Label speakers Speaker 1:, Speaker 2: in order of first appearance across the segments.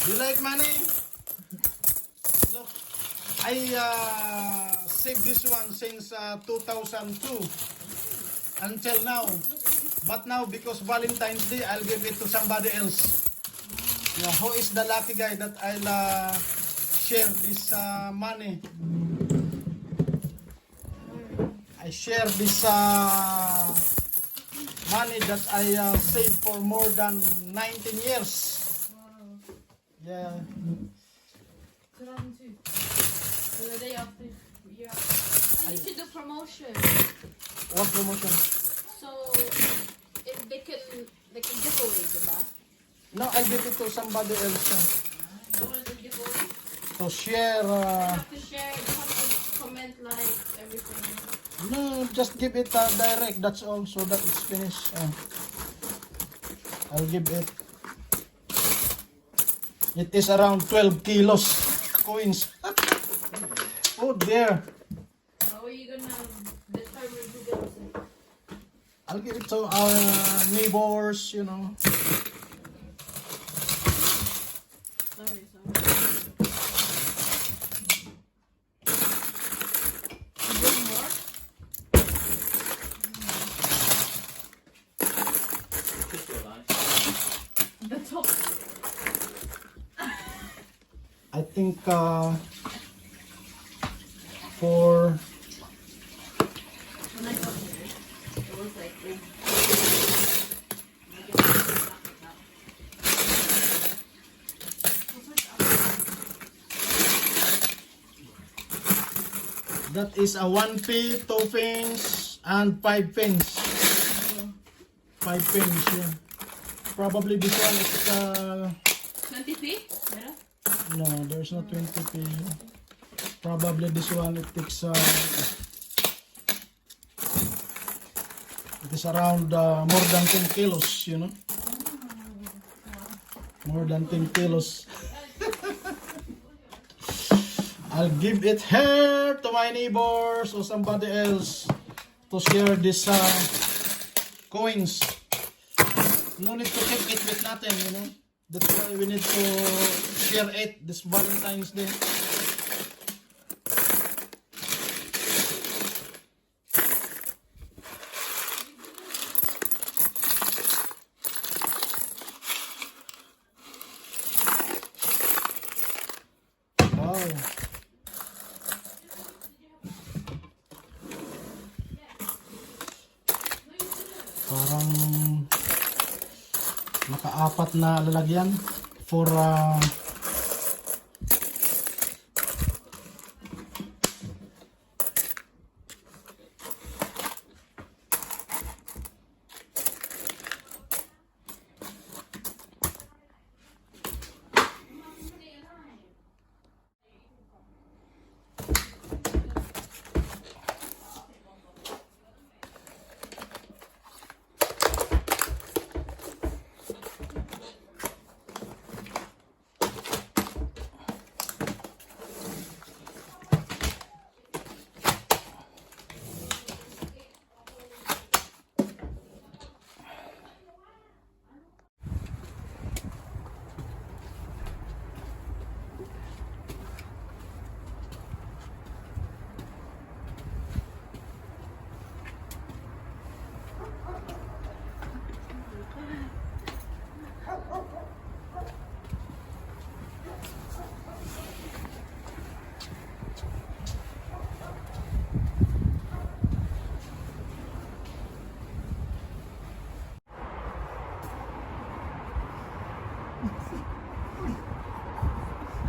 Speaker 1: You like money? Look, I saved this one since 2002 until now. But now, because Valentine's Day, I'll give it to somebody else. Yeah, who is the lucky guy that I'll share this money? I share this money that I saved for more than 19 years. Yeah.
Speaker 2: The day after, yeah. I need to do promotion.
Speaker 1: What promotion?
Speaker 2: So, if they can give away, diba?
Speaker 1: No, I'll give it to somebody else.
Speaker 2: You want to give away?
Speaker 1: To share.
Speaker 2: You have to share, you have to comment, like, everything.
Speaker 1: No, just give it direct. That's all, so that it's finished. I'll give it. It is around 12 kilos coins. Oh dear.
Speaker 2: How are you gonna determine who gets it?
Speaker 1: I'll give it to our neighbors, you know.
Speaker 2: Sorry. Is there more? That's all.
Speaker 1: I think for
Speaker 2: When I got here, it was like,
Speaker 1: that is a 1p, 2 pence, and 5 pence. 5 pence, yeah. Probably this one is
Speaker 2: 20p? Meron?
Speaker 1: no, there's no 20p. Probably this one it takes it is around more than 10 kilos, you know. More than 10 kilos. I'll give it here to my neighbors or somebody else to share this coins. No need to keep it with nothing, you know. That's why we need to share it this Valentine's Day. Wow. Parang naka-apat na lalagyan for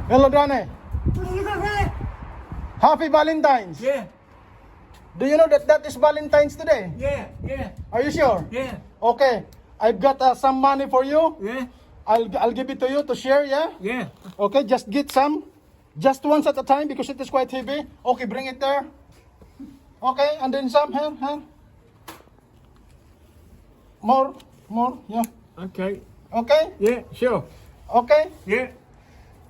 Speaker 1: hello, Dane. Happy Valentine's.
Speaker 3: Yeah,
Speaker 1: Do you know that is Valentine's today?
Speaker 3: yeah,
Speaker 1: Are you sure?
Speaker 3: yeah,
Speaker 1: Okay. I've got some money for you.
Speaker 3: yeah,
Speaker 1: I'll give it to you to share, yeah?
Speaker 3: yeah.
Speaker 1: Okay, just get some. Just once at a time because it is quite heavy. Okay, bring it there. Okay, and then some here, here. More, yeah.
Speaker 3: Okay,
Speaker 1: Okay?
Speaker 3: yeah, sure.
Speaker 1: Okay?
Speaker 3: Yeah.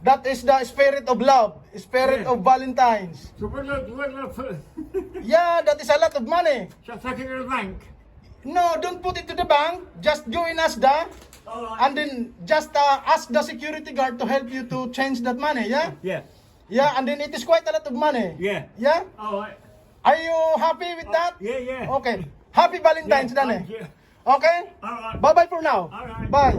Speaker 1: That is the spirit of love, spirit
Speaker 3: Yeah.
Speaker 1: of Valentine's.
Speaker 3: So what put?
Speaker 1: Yeah, that is a lot of money.
Speaker 3: Shall I take it to the bank?
Speaker 1: No, don't put it to the bank. Just join us, da.
Speaker 3: Alright.
Speaker 1: and then just ask the security guard to help you to change that money, yeah?
Speaker 3: Yeah.
Speaker 1: Yeah, and then it is quite a lot of money.
Speaker 3: Yeah.
Speaker 1: Yeah?
Speaker 3: All right.
Speaker 1: Are you happy with that?
Speaker 3: Yeah, yeah.
Speaker 1: Okay. Happy Valentine's,
Speaker 3: Yeah,
Speaker 1: Dane.
Speaker 3: thank you.
Speaker 1: Okay?
Speaker 3: All right.
Speaker 1: Bye-bye for now.
Speaker 3: All right.
Speaker 1: Bye.